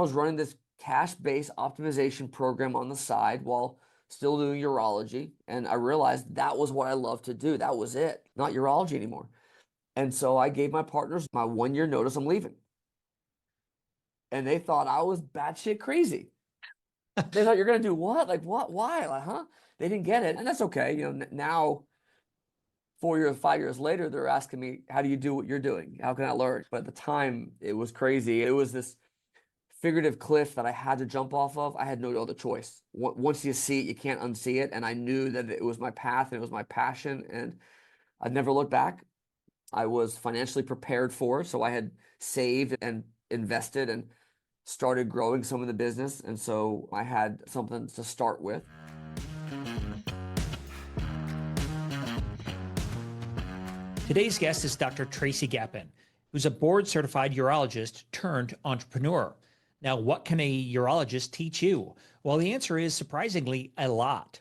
was running this cash-based optimization program on the side while still doing urology. And I realized that was what I loved to do. That was it, not urology anymore. And so I gave my partners my 1 year notice, I'm leaving. And they thought I was batshit crazy. They thought, you're going to do what? Like, what? Why? Like, huh? They didn't get it. And that's okay. Now 4 years, 5 years later, they're asking me, how do you do what you're doing? How can I learn? But at the time, it was crazy. It was this figurative cliff that I had to jump off of. I had no other choice. Once you see it, you can't unsee it. And I knew that it was my path and it was my passion. And I'd never looked back. I was financially prepared for it. So I had saved and invested and started growing some of the business. And so I had something to start with. Today's guest is Dr. Tracy Gapin, who's a board-certified urologist turned entrepreneur. Now, what can a urologist teach you? Well, the answer is surprisingly a lot.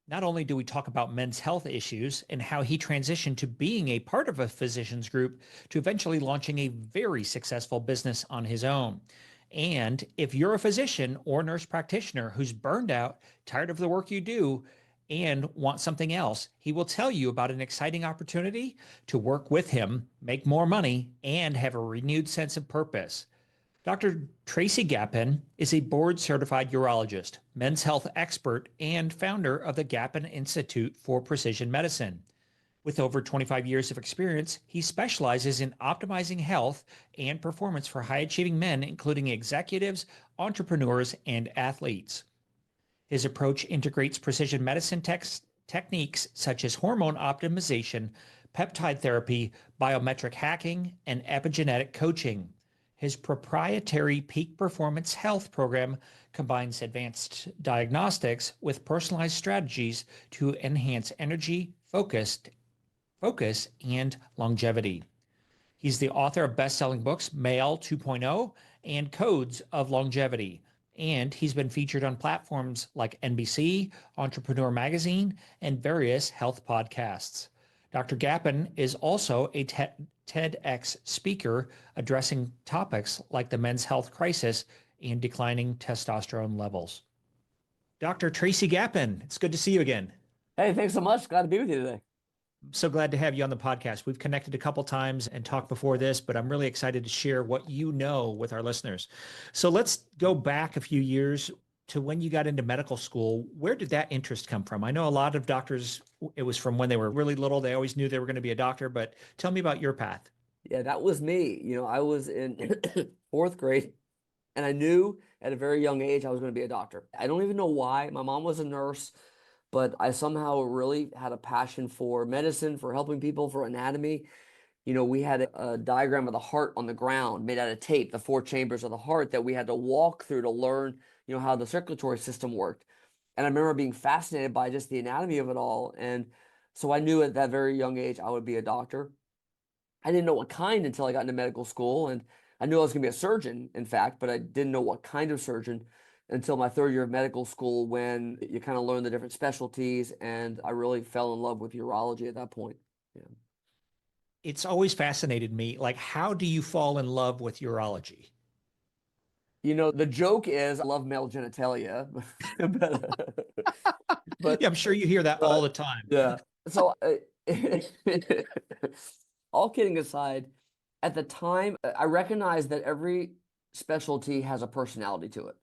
Not only do we talk about men's health issues and how he transitioned to being a part of a physician's group to eventually launching a very successful business on his own. And if you're a physician or nurse practitioner who's burned out, tired of the work you do, and want something else, he will tell you about an exciting opportunity to work with him, make more money, and have a renewed sense of purpose. Dr. Tracy Gapin is a board-certified urologist, men's health expert, and founder of the Gapin Institute for Precision Medicine. With over 25 years of experience, he specializes in optimizing health and performance for high-achieving men, including executives, entrepreneurs, and athletes. His approach integrates precision medicine techniques such as hormone optimization, peptide therapy, biometric hacking, and epigenetic coaching. His proprietary Peak Performance Health program combines advanced diagnostics with personalized strategies to enhance energy, focus, and longevity. He's the author of best-selling books Male 2.0 and Codes of Longevity. And he's been featured on platforms like NBC, Entrepreneur Magazine, and various health podcasts. Dr. Gapin is also a TEDx speaker addressing topics like the men's health crisis and declining testosterone levels. Dr. Tracy Gapin, it's good to see you again. Hey, thanks so much. Glad to be with you today. So glad to have you on the podcast. We've connected a couple times and talked before this, but I'm really excited to share what you know with our listeners. So let's go back a few years to when you got into medical school. Where did that interest come from? I know a lot of doctors, it was from when they were really little. They always knew they were going to be a doctor, but tell me about your path. Yeah, that was me. I was in fourth grade and I knew at a very young age I was going to be a doctor. I don't even know why. My mom was a nurse, but I somehow really had a passion for medicine, for helping people, for anatomy. We had a diagram of the heart on the ground made out of tape, the four chambers of the heart that we had to walk through to learn, how the circulatory system worked. And I remember being fascinated by just the anatomy of it all. And so I knew at that very young age I would be a doctor. I didn't know what kind until I got into medical school. And I knew I was going to be a surgeon, in fact, but I didn't know what kind of surgeon until my third year of medical school, when you kind of learn the different specialties. And I really fell in love with urology at that point. Yeah. It's always fascinated me. Like, how do you fall in love with urology? The joke is I love male genitalia, but Yeah, I'm sure you hear that all the time. yeah. So all kidding aside, at the time, I recognized that every specialty has a personality to it.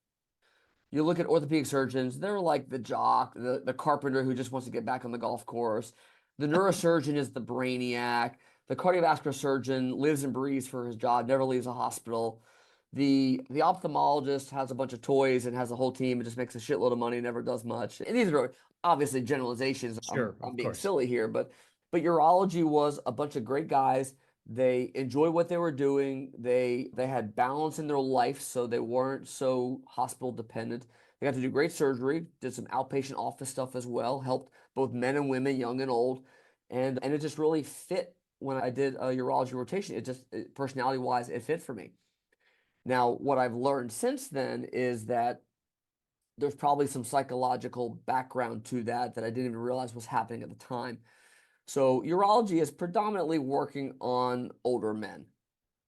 You look at orthopedic surgeons, they're like the jock, the carpenter who just wants to get back on the golf course. The neurosurgeon is the brainiac. The cardiovascular surgeon lives and breathes for his job, never leaves a hospital. The ophthalmologist has a bunch of toys and has a whole team and just makes a shitload of money, never does much. And these are obviously generalizations. Sure, I'm of being course. silly here, but urology was a bunch of great guys. They enjoyed what they were doing. They had balance in their life, so they weren't so hospital dependent. They got to do great surgery, did some outpatient office stuff as well, helped both men and women, young and old, and it just really fit when I did a urology rotation. Personality wise, it fit for me. Now, what I've learned since then is that there's probably some psychological background to that I didn't even realize was happening at the time. So urology is predominantly working on older men.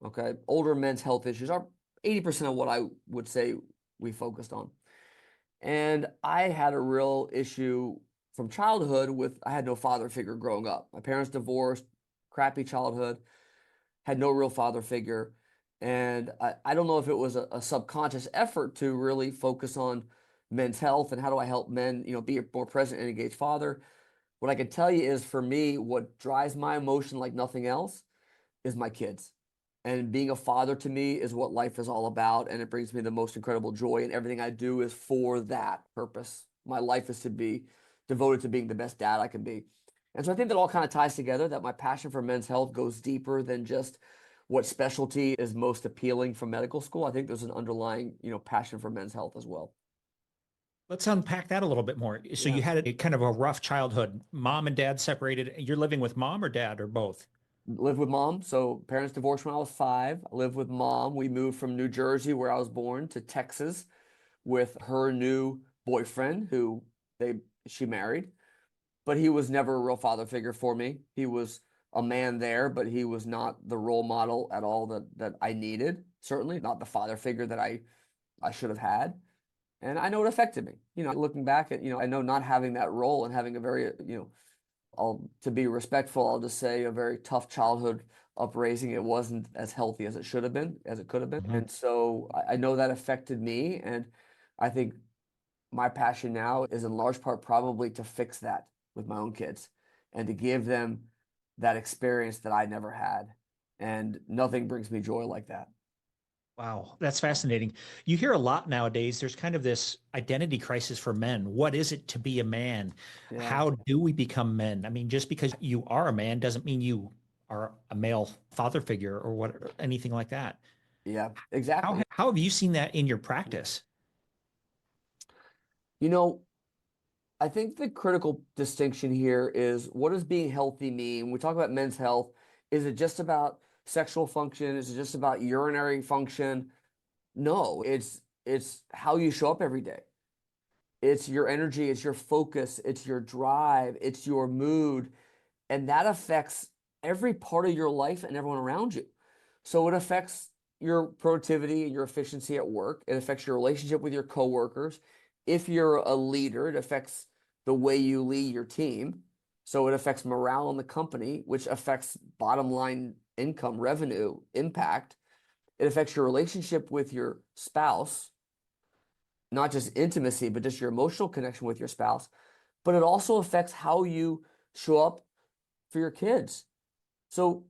Okay. Older men's health issues are 80% of what I would say we focused on. And I had a real issue from childhood with I had no father figure growing up. My parents divorced, crappy childhood, had no real father figure. And I don't know if it was a subconscious effort to really focus on men's health and how do I help men, be a more present and engaged father. What I can tell you is for me, what drives my emotion like nothing else is my kids. And being a father to me is what life is all about. And it brings me the most incredible joy. And everything I do is for that purpose. My life is to be devoted to being the best dad I can be. And so I think that all kind of ties together, that my passion for men's health goes deeper than just what specialty is most appealing from medical school. I think there's an underlying, passion for men's health as well. Let's unpack that a little bit more. So Yeah. you had a kind of a rough childhood. Mom and dad separated. You're living with mom or dad or both? Lived with mom. So parents divorced when I was 5. I lived with mom. We moved from New Jersey, where I was born, to Texas with her new boyfriend, who she married. But he was never a real father figure for me. He was a man there, but he was not the role model at all that I needed. Certainly not the father figure that I should have had. And I know it affected me. Looking back at, I know not having that role and having a very, to be respectful, I'll just say a very tough childhood upraising. It wasn't as healthy as it should have been, as it could have been. Mhm. And so I know that affected me. And I think my passion now is in large part probably to fix that with my own kids and to give them that experience that I never had. And nothing brings me joy like that. Wow, that's fascinating. You hear a lot nowadays. There's kind of this identity crisis for men. What is it to be a man? Yeah. How do we become men? I mean, just because you are a man doesn't mean you are a male father figure or what, or anything like that. Yeah, How exactly. how have you seen that in your practice? You know, I think the critical distinction here is what does being healthy mean? When we talk about men's health, is it just about sexual function? Is it just about urinary function? No, it's how you show up every day. It's your energy, it's your focus, it's your drive, it's your mood, and that affects every part of your life and everyone around you. So it affects your productivity and your efficiency at work. It affects your relationship with your coworkers. If you're a leader, it affects the way you lead your team. So it affects morale in the company, which affects bottom line income, revenue, impact. It affects your relationship with your spouse, not just intimacy, but just your emotional connection with your spouse. But it also affects how you show up for your kids. So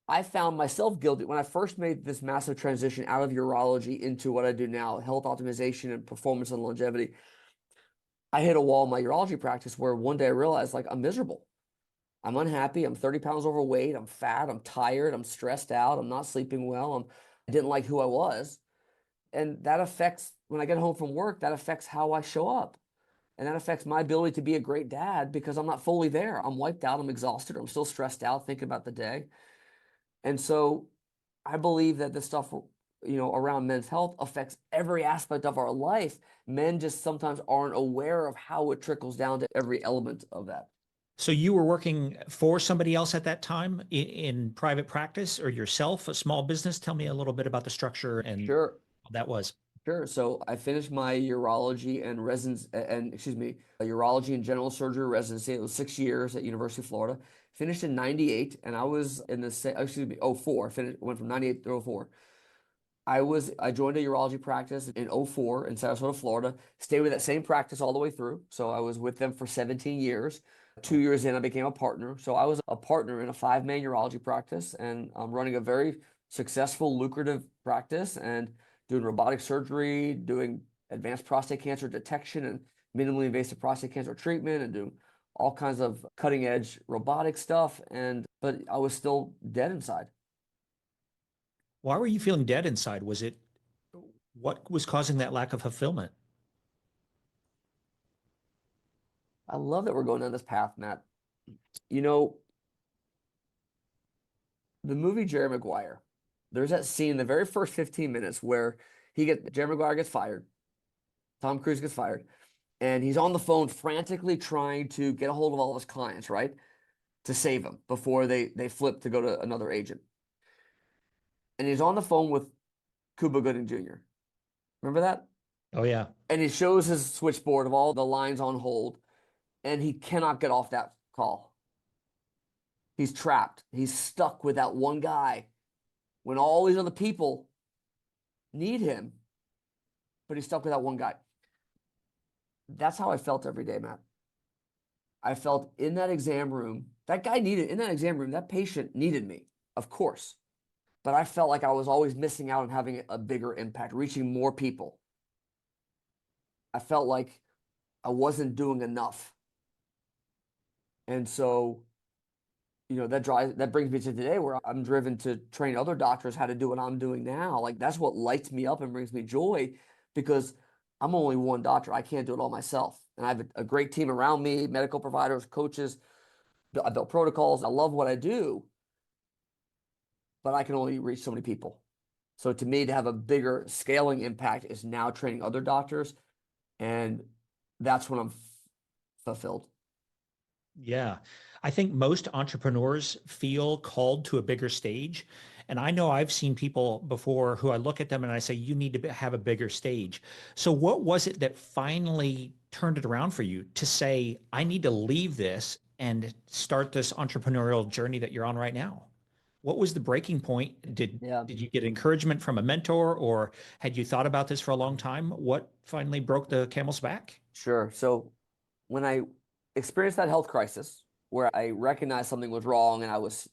I found myself guilty when I first made this massive transition out of urology into what I do now, health optimization and performance and longevity. I hit a wall in my urology practice where one day I realized like I'm miserable. I'm unhappy. I'm 30 pounds overweight. I'm fat. I'm tired. I'm stressed out. I'm not sleeping well. I didn't like who I was. And that affects when I get home from work, that affects how I show up. And that affects my ability to be a great dad because I'm not fully there. I'm wiped out. I'm exhausted. I'm still stressed out thinking about the day. And so I believe that this stuff, around men's health affects every aspect of our life. Men just sometimes aren't aware of how it trickles down to every element of that. So you were working for somebody else at that time in private practice or yourself, a small business? Tell me a little bit about the structure and Sure. how that was. Sure. So I finished my urology and urology and general surgery residency. It was 6 years at University of Florida. Finished in 98 and I was in '04. Went from 98 to '04. I joined a urology practice in '04 in Sarasota, Florida. Stayed with that same practice all the way through. So I was with them for 17 years. 2 years in, I became a partner. So I was a partner in a 5-man urology practice, and I'm running a very successful, lucrative practice and doing robotic surgery, doing advanced prostate cancer detection and minimally invasive prostate cancer treatment, and doing all kinds of cutting edge robotic stuff. But I was still dead inside. Why were you feeling dead inside? Was it what was causing that lack of fulfillment? I love that we're going down this path, Matt. You know, the movie Jerry Maguire, there's that scene in the very first 15 minutes where Jerry Maguire gets fired, Tom Cruise gets fired, and he's on the phone frantically trying to get a hold of all of his clients, right? To save them before they flip to go to another agent. And he's on the phone with Cuba Gooding Jr. Remember that? Oh, yeah. And he shows his switchboard of all the lines on hold, and he cannot get off that call. He's trapped. He's stuck with that one guy when all these other people need him, but he's stuck with that one guy. That's how I felt every day, Matt. I felt in that exam room, that guy needed, in that exam room, that patient needed me, of course. But I felt like I was always missing out on having a bigger impact, reaching more people. I felt like I wasn't doing enough. And so, that brings me to today where I'm driven to train other doctors how to do what I'm doing now. Like that's what lights me up and brings me joy because I'm only one doctor. I can't do it all myself. And I have a great team around me, medical providers, coaches. I built protocols. I love what I do, but I can only reach so many people. So to me, to have a bigger scaling impact is now training other doctors. And that's when I'm fulfilled. Yeah. I think most entrepreneurs feel called to a bigger stage. And I know I've seen people before who I look at them and I say, you need to have a bigger stage. So, what was it that finally turned it around for you to say, I need to leave this and start this entrepreneurial journey that you're on right now? What was the breaking point? Yeah, Did you get encouragement from a mentor or had you thought about this for a long time? What finally broke the camel's back? sure. So when I experienced that health crisis where I recognized something was wrong and I was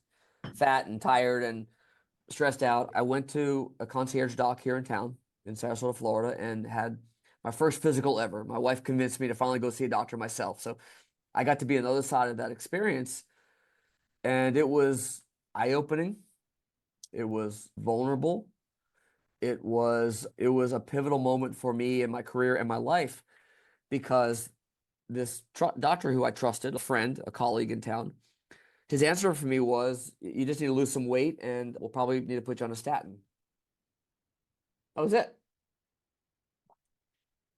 fat and tired and stressed out, I went to a concierge doc here in town in Sarasota, Florida, and had my first physical ever. My wife convinced me to finally go see a doctor myself. So I got to be on the other side of that experience. And it was eye-opening. It was vulnerable. It was a pivotal moment for me in my career and my life because this doctor who I trusted, a friend, a colleague in town, his answer for me was, you just need to lose some weight and we'll probably need to put you on a statin. That was it.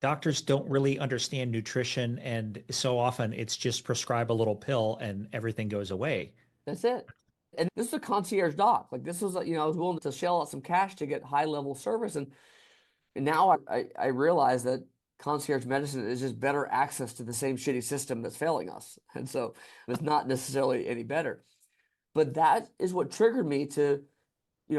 Doctors don't really understand nutrition, and so often it's just prescribe a little pill and everything goes away. That's it. And this is a concierge doc. Like this was, I was willing to shell out some cash to get high level service. And now I realize that concierge medicine is just better access to the same shitty system that's failing us. And so it's not necessarily any better. But that is what triggered me to,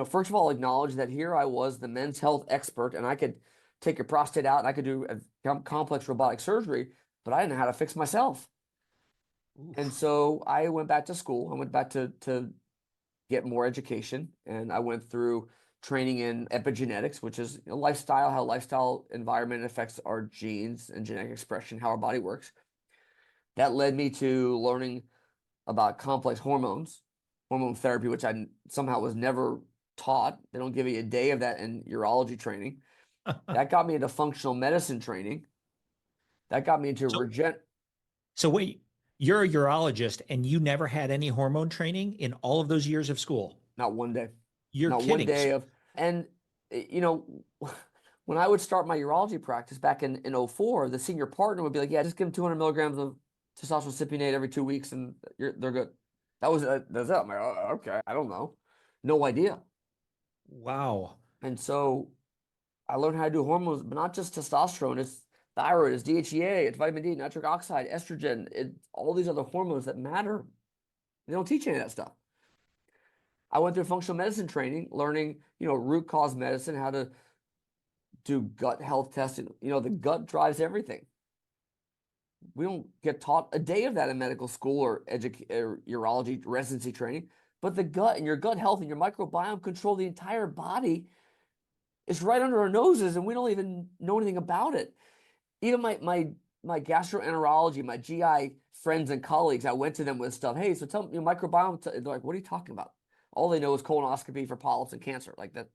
first of all, acknowledge that here I was the men's health expert and I could take your prostate out and I could do a complex robotic surgery, but I didn't know how to fix myself. And Oof. so I went back to school. I went back to get more education, and I went through training in epigenetics, which is lifestyle, how lifestyle environment affects our genes and genetic expression, how our body works. That led me to learning about complex hormones, hormone therapy, which I somehow was never taught. They don't give you a day of that in urology training. That got me into functional medicine training. That got me into So, regen. so wait, you're a urologist and you never had any hormone training in all of those years of school. Not one day, You're not one kidding. day of, and when I would start my urology practice back in '04, the senior partner would be like, yeah, just give them 200 milligrams of testosterone cypionate every 2 weeks and they're good. That's it. I'm like, oh, okay, I don't know. No idea. Wow. And so I learned how to do hormones, but not just testosterone. It's thyroid, it's DHEA, it's vitamin D, nitric oxide, estrogen, all these other hormones that matter. They don't teach any of that stuff. I went through functional medicine training, learning, root cause medicine, how to do gut health testing. The gut drives everything. We don't get taught a day of that in medical school or urology residency training, but the gut and your gut health and your microbiome control the entire body. It's right under our noses and we don't even know anything about it. Even my gastroenterology, my GI friends and colleagues, I went to them with stuff. Hey, so tell me, microbiome. They're like, what are you talking about? All they know is colonoscopy for polyps and cancer, like that,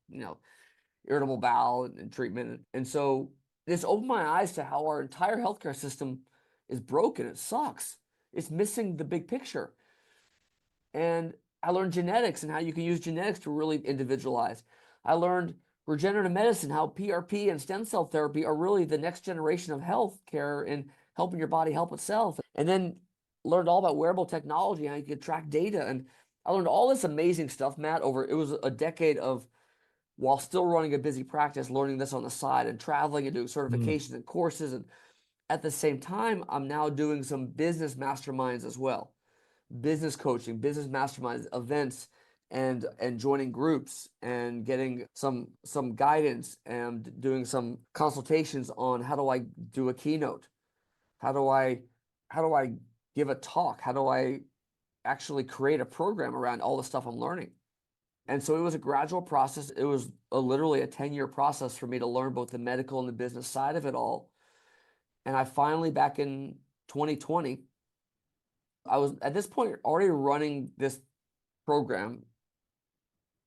irritable bowel and treatment. And so this opened my eyes to how our entire healthcare system is broken. It sucks. It's missing the big picture. And I learned genetics and how you can use genetics to really individualize. I learned regenerative medicine, how PRP and stem cell therapy are really the next generation of health care and helping your body help itself. And then learned all about wearable technology, how you could track data. And I learned all this amazing stuff, Matt, it was a decade of while still running a busy practice, learning this on the side and traveling and doing Mm. certifications and courses. And at the same time, I'm now doing some business masterminds as well, business coaching, business masterminds, events, and joining groups and getting some guidance and doing some consultations on how do I do a keynote, how do I give a talk, how do I actually create a program around all the stuff I'm learning. And so it was a gradual process. It was literally a 10-year process for me to learn both the medical and the business side of it all. And I finally, back in 2020, I was at this point already running this program.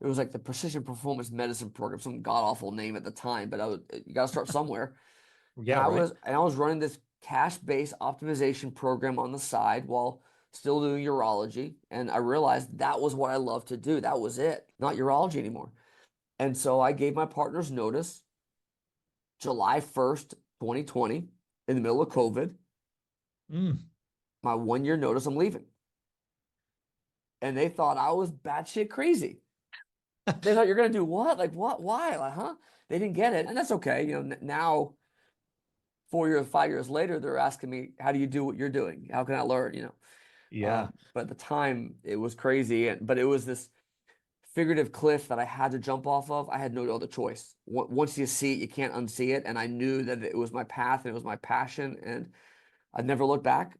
It was like the Precision Performance Medicine Program, some god awful name at the time, but you got to start somewhere. And Yeah, right. I was running this cash-based optimization program on the side while still doing urology. And I realized that was what I loved to do. That was it, not urology anymore. And so I gave my partners notice July 1st, 2020, in the middle of COVID, Mm. my 1 year notice, I'm leaving. And they thought I was batshit crazy. They thought, you're going to do what? Like, what? Why? Like, huh? They didn't get it. And that's okay. Now, 4 years, 5 years later, they're asking me, how do you do what you're doing? How can I learn? Yeah. But at the time, it was crazy. But it was this figurative cliff that I had to jump off of. I had no other choice. Once you see it, you can't unsee it. And I knew that it was my path and it was my passion. And I'd never looked back.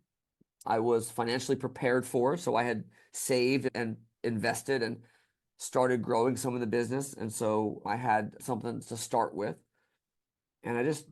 I was financially prepared for it. So I had saved and invested and started growing some of the business. And so I had something to start with. And I just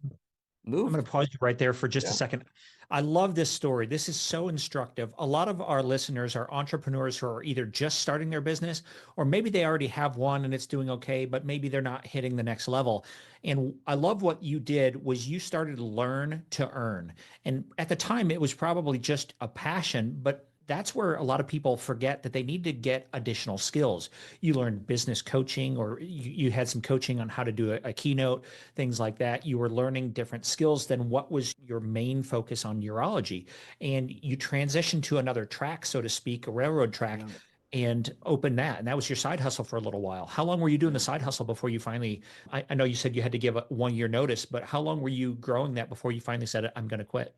I'm going moved. to pause you right there for just a Yeah. second. I love this story. This is so instructive. A lot of our listeners are entrepreneurs who are either just starting their business or maybe they already have one and it's doing okay, but maybe they're not hitting the next level. And I love what you did was you started to learn to earn. And at the time it was probably just a passion, but that's where a lot of people forget that they need to get additional skills. You learned business coaching, or you had some coaching on how to do a keynote, things like that. You were learning different skills than what was your main focus on urology. And you transitioned to another track, so to speak, a railroad track, Yeah. and opened that. And that was your side hustle for a little while. How long were you doing the Yeah. side hustle before you finally, I know you said you had to give a 1 year notice, but how long were you growing that before you finally said, I'm going to quit?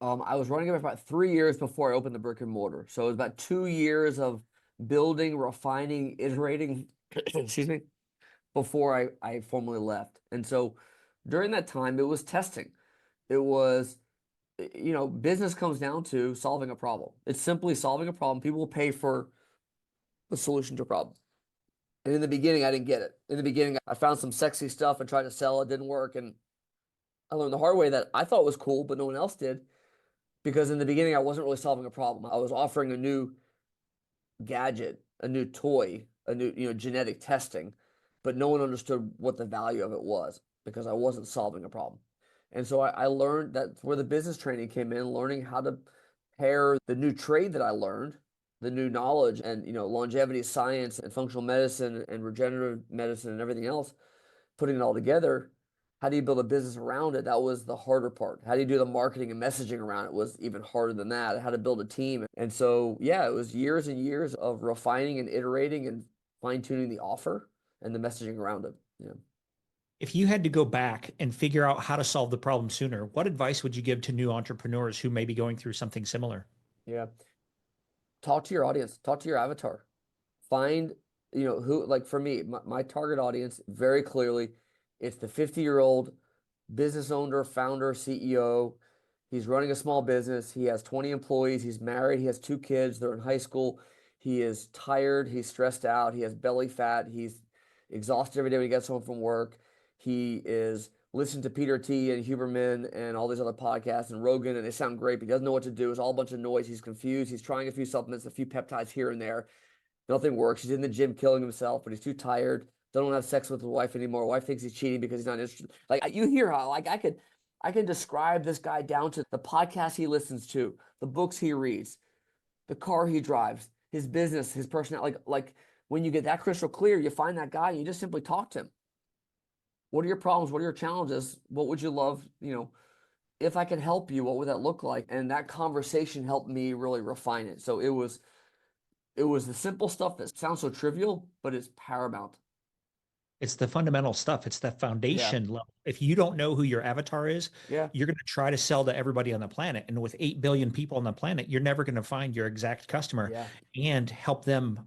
I was running it for about 3 years before I opened the brick and mortar. So it was about 2 years of building, refining, iterating, excuse me, before I formally left. And so during that time, it was testing. It was, business comes down to solving a problem. It's simply solving a problem. People will pay for the solution to a problem. And in the beginning, I didn't get it. In the beginning, I found some sexy stuff and tried to sell it, didn't work. And I learned the hard way that I thought was cool, but no one else did. Because in the beginning, I wasn't really solving a problem. I was offering a new gadget, a new toy, a new, genetic testing, but no one understood what the value of it was because I wasn't solving a problem. And so I learned that's where the business training came in, learning how to pair the new trade that I learned, the new knowledge and, longevity science and functional medicine and regenerative medicine and everything else, putting it all together. How do you build a business around it? That was the harder part. How do you do the marketing and messaging around it was even harder than that. How to build a team. And so, yeah, it was years and years of refining and iterating and fine tuning the offer and the messaging around it. Yeah. If you had to go back and figure out how to solve the problem sooner, what advice would you give to new entrepreneurs who may be going through something similar? Yeah. Talk to your audience, talk to your avatar. Find, who, like for me, my target audience very clearly, it's the 50-year-old business owner, founder, CEO. He's running a small business. He has 20 employees. He's married. He has 2 kids. They're in high school. He is tired. He's stressed out. He has belly fat. He's exhausted every day when he gets home from work. He is listening to Peter T and Huberman and all these other podcasts and Rogan, and they sound great, but he doesn't know what to do. It's all a bunch of noise. He's confused. He's trying a few supplements, a few peptides here and there. Nothing works. He's in the gym killing himself, but he's too tired. Don't have sex with his wife anymore. Wife thinks he's cheating because he's not interested. Like you hear how like I can describe this guy down to the podcast he listens to, the books he reads, the car he drives, his business, his personality. Like when you get that crystal clear, you find that guy and you just simply talk to him. What are your problems? What are your challenges? What would you love? If I could help you, what would that look like? And that conversation helped me really refine it. So it was the simple stuff that sounds so trivial, but it's paramount. It's the fundamental stuff. It's the Yeah. foundation level. If you don't know who your avatar is, Yeah. you're going to try to sell to everybody on the planet. And with 8 billion people on the planet, you're never going to find your exact customer Yeah. and help them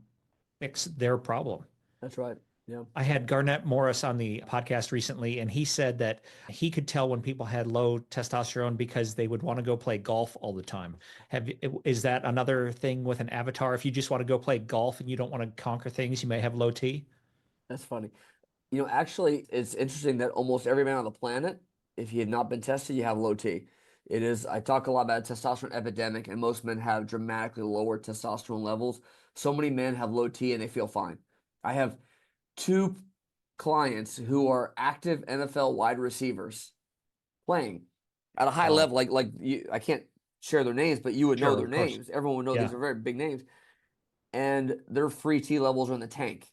fix their problem. That's right. Yeah. I had Garnett Morris on the podcast recently, and he said that he could tell when people had low testosterone because they would want to go play golf all the time. Is that another thing with an avatar? If you just want to go play golf and you don't want to conquer things, you may have low T. That's funny. Actually, it's interesting that almost every man on the planet, if you have not been tested, you have low T. I talk a lot about a testosterone epidemic, and most men have dramatically lower testosterone levels. So many men have low T and they feel fine. I have two clients who are active NFL wide receivers playing at a high Wow. level. I can't share their names, but you would know Sure, their of course. names. Everyone would know these Yeah. are very big names, and their free T levels are in the tank,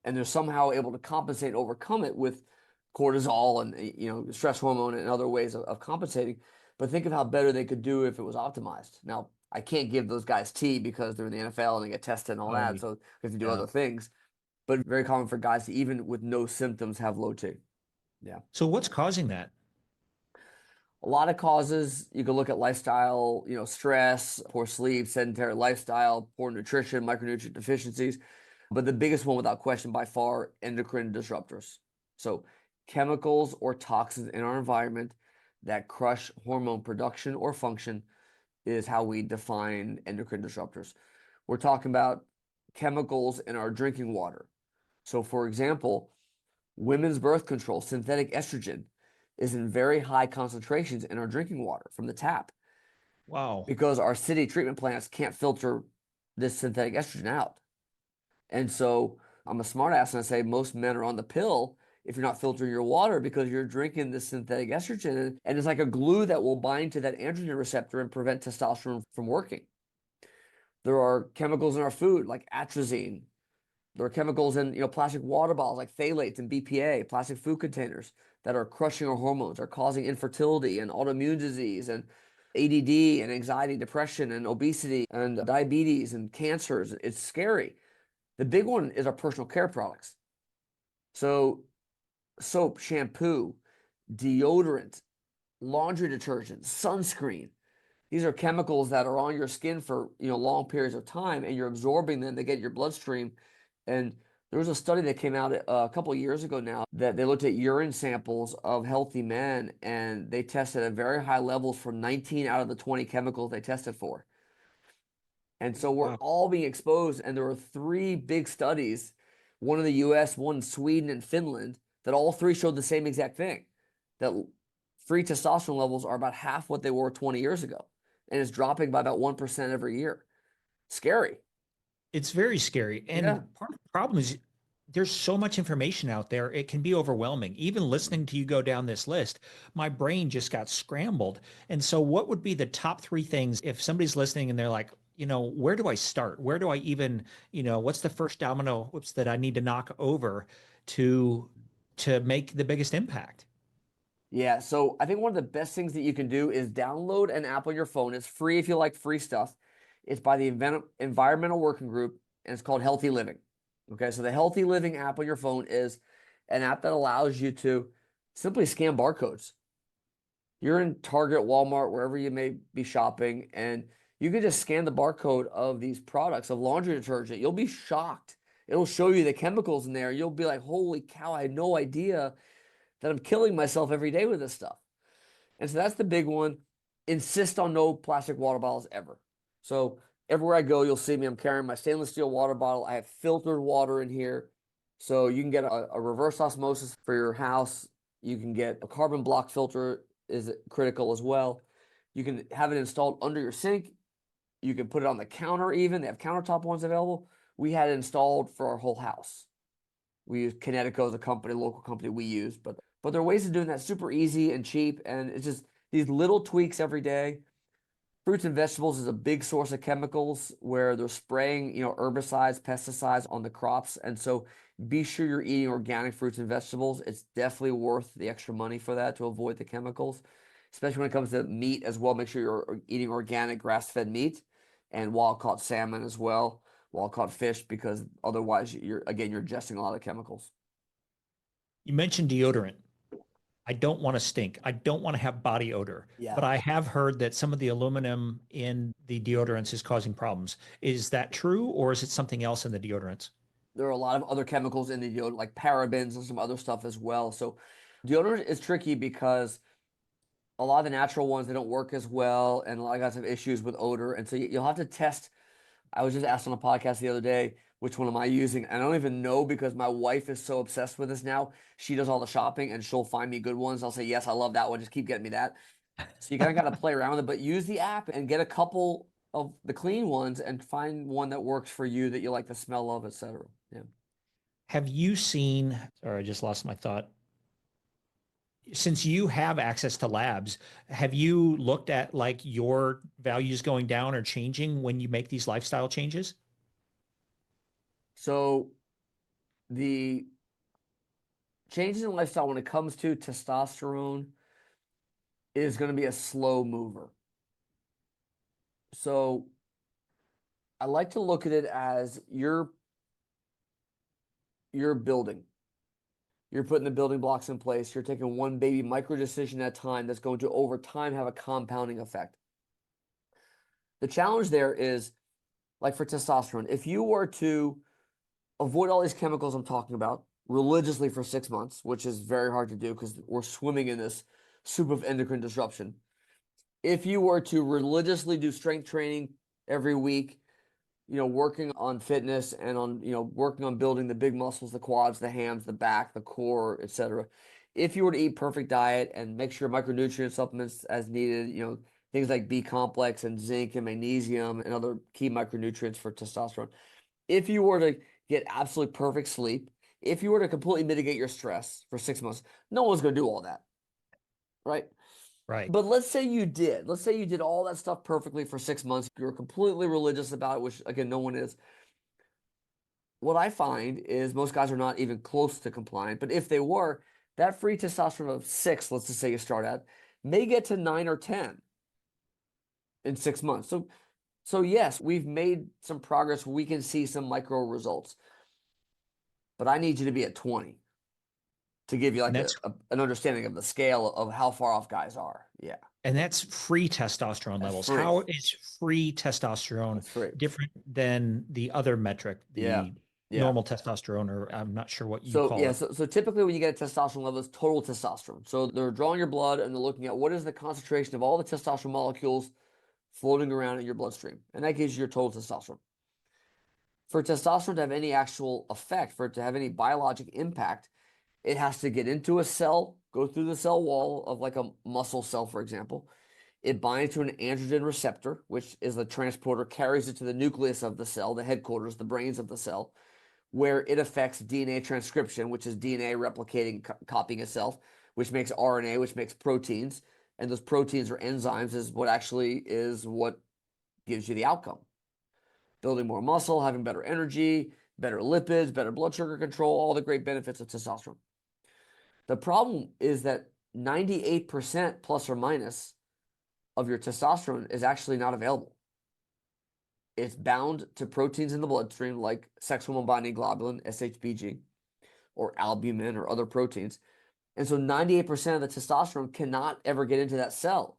and they're somehow able to compensate and overcome it with cortisol and stress hormone and other ways of compensating. But think of how better they could do if it was optimized. Now, I can't give those guys T because they're in the NFL and they get tested and all Oh, that, so we have to do yeah. other things. But very common for guys to, even with no symptoms, have low T. Yeah. So what's causing that? A lot of causes. You can look at lifestyle, stress, poor sleep, sedentary lifestyle, poor nutrition, micronutrient deficiencies. But the biggest one, without question, by far, endocrine disruptors. So, chemicals or toxins in our environment that crush hormone production or function is how we define endocrine disruptors. We're talking about chemicals in our drinking water. So, for example, women's birth control, synthetic estrogen, is in very high concentrations in our drinking water from the tap Wow. because our city treatment plants can't filter this synthetic estrogen out. And so I'm a smartass and I say most men are on the pill if you're not filtering your water because you're drinking this synthetic estrogen, and it's like a glue that will bind to that androgen receptor and prevent testosterone from working. There are chemicals in our food like atrazine. There are chemicals in plastic water bottles like phthalates and BPA, plastic food containers that are crushing our hormones, are causing infertility and autoimmune disease and ADD and anxiety, depression and obesity and diabetes and cancers. It's scary. The big one is our personal care products. So soap, shampoo, deodorant, laundry detergent, sunscreen. These are chemicals that are on your skin for long periods of time, and you're absorbing them. They get your bloodstream. And there was a study that came out a couple of years ago now that they looked at urine samples of healthy men, and they tested at very high levels for 19 out of the 20 chemicals they tested for. And so we're Wow. all being exposed. And there were three big studies, one in the US, one in Sweden and Finland, that all three showed the same exact thing, that free testosterone levels are about half what they were 20 years ago. And it's dropping by about 1% every year. Scary. It's very scary. Yeah. And part of the problem is there's so much information out there, it can be overwhelming. Even listening to you go down this list, my brain just got scrambled. And so, what would be the top three things if somebody's listening and they're like, where do I start? Where do I even, what's the first domino whoops that I need to knock over to make the biggest impact? Yeah, so I think one of the best things that you can do is download an app on your phone. It's free if you like free stuff. It's by the Environmental Working Group, and it's called Healthy Living. Okay, so the Healthy Living app on your phone is an app that allows you to simply scan barcodes. You're in Target, Walmart, wherever you may be shopping, and you can just scan the barcode of these products of laundry detergent. You'll be shocked. It'll show you the chemicals in there. You'll be like, holy cow, I had no idea that I'm killing myself every day with this stuff. And so that's the big one. Insist on no plastic water bottles ever. So everywhere I go, you'll see me. I'm carrying my stainless steel water bottle. I have filtered water in here. So you can get a reverse osmosis for your house. You can get a carbon block filter is critical as well. You can have it installed under your sink. You can put it on the counter even. They have countertop ones available. We had it installed for our whole house. We use Kinetico as a company, local company we use, but there are ways of doing that super easy and cheap, and it's just these little tweaks every day. Fruits and vegetables is a big source of chemicals where they're spraying, herbicides, pesticides on the crops, and so be sure you're eating organic fruits and vegetables. It's definitely worth the extra money for that to avoid the chemicals, especially when it comes to meat as well. Make sure you're eating organic grass-fed meat and wild-caught salmon as well, wild-caught fish, because otherwise you're ingesting a lot of chemicals. You mentioned deodorant. I don't want to stink. I don't want to have body odor, Yeah. but I have heard that some of the aluminum in the deodorants is causing problems. Is that true, or is it something else in the deodorants? There are a lot of other chemicals in the deodorant, like parabens and some other stuff as well. So deodorant is tricky because a lot of the natural ones, they don't work as well, and a lot of guys have issues with odor. And so you'll have to test. I was just asked on a podcast the other day, which one am I using? And I don't even know because my wife is so obsessed with this now. She does all the shopping and she'll find me good ones. I'll say, yes, I love that one. Just keep getting me that. So you kind of got to play around with it, but use the app and get a couple of the clean ones and find one that works for you that you like the smell of, etc. Yeah. Have you seen, or I just lost my thought. Since you have access to labs, have you looked at like your values going down or changing when you make these lifestyle changes? So the changes in lifestyle when it comes to testosterone is going to be a slow mover. So I like to look at it as you're building. You're putting the building blocks in place. You're taking one baby micro decision at a time that's going to over time have a compounding effect. The challenge there is like for testosterone, if you were to avoid all these chemicals I'm talking about religiously for 6 months, which is very hard to do because we're swimming in this soup of endocrine disruption. If you were to religiously do strength training every week, working on fitness and on, working on building the big muscles, the quads, the hams, the back, the core, etc. If you were to eat perfect diet and make sure micronutrient supplements as needed, things like B complex and zinc and magnesium and other key micronutrients for testosterone. If you were to get absolutely perfect sleep, if you were to completely mitigate your stress for 6 months, no one's going to do all that, right? Right. But let's say you did. Let's say you did all that stuff perfectly for 6 months. You were completely religious about it, which again, no one is. What I find is most guys are not even close to compliant. But if they were, that free testosterone of 6, let's just say you start at, may get to 9 or 10 in 6 months. So yes, we've made some progress. We can see some micro results. But I need you to be at 20 to give you And like that's an understanding of the scale of how far off guys are. Yeah, and that's free testosterone that's levels. free. How is free testosterone That's free. different than the other metric, Yeah, the yeah. normal testosterone, or I'm not sure what you So call yeah, it? so typically when you get a testosterone level, it's total testosterone. So they're drawing your blood and they're looking at what is the concentration of all the testosterone molecules floating around in your bloodstream, and that gives you your total testosterone. For testosterone to have any actual effect, for it to have any biologic impact, it has to get into a cell, go through the cell wall of like a muscle cell, for example. It binds to an androgen receptor, which is the transporter, carries it to the nucleus of the cell, the headquarters, the brains of the cell, where it affects DNA transcription, which is DNA replicating, copying itself, which makes RNA, which makes proteins. And those proteins or enzymes is what gives you the outcome. Building more muscle, having better energy, better lipids, better blood sugar control, all the great benefits of testosterone. The problem is that 98% plus or minus of your testosterone is actually not available. It's bound to proteins in the bloodstream like sex hormone binding globulin, SHBG, or albumin or other proteins. And so 98% of the testosterone cannot ever get into that cell.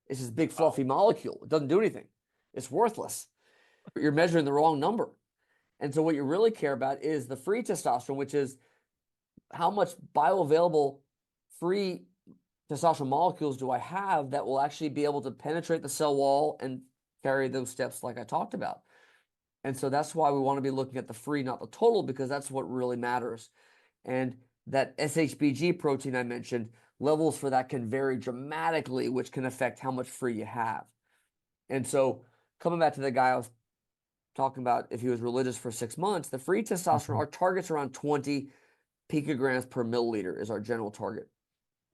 It's this big fluffy molecule. It doesn't do anything. It's worthless. You're measuring the wrong number. And so what you really care about is the free testosterone, which is how much bioavailable free testosterone molecules do I have that will actually be able to penetrate the cell wall and carry those steps like I talked about. And so that's why we want to be looking at the free, not the total, because that's what really matters. And that SHBG protein I mentioned, levels for that can vary dramatically, which can affect how much free you have. And so coming back to the guy I was talking about, if he was religious for 6 months, the free testosterone, Mhm. our target's around 20 picograms per milliliter is our general target.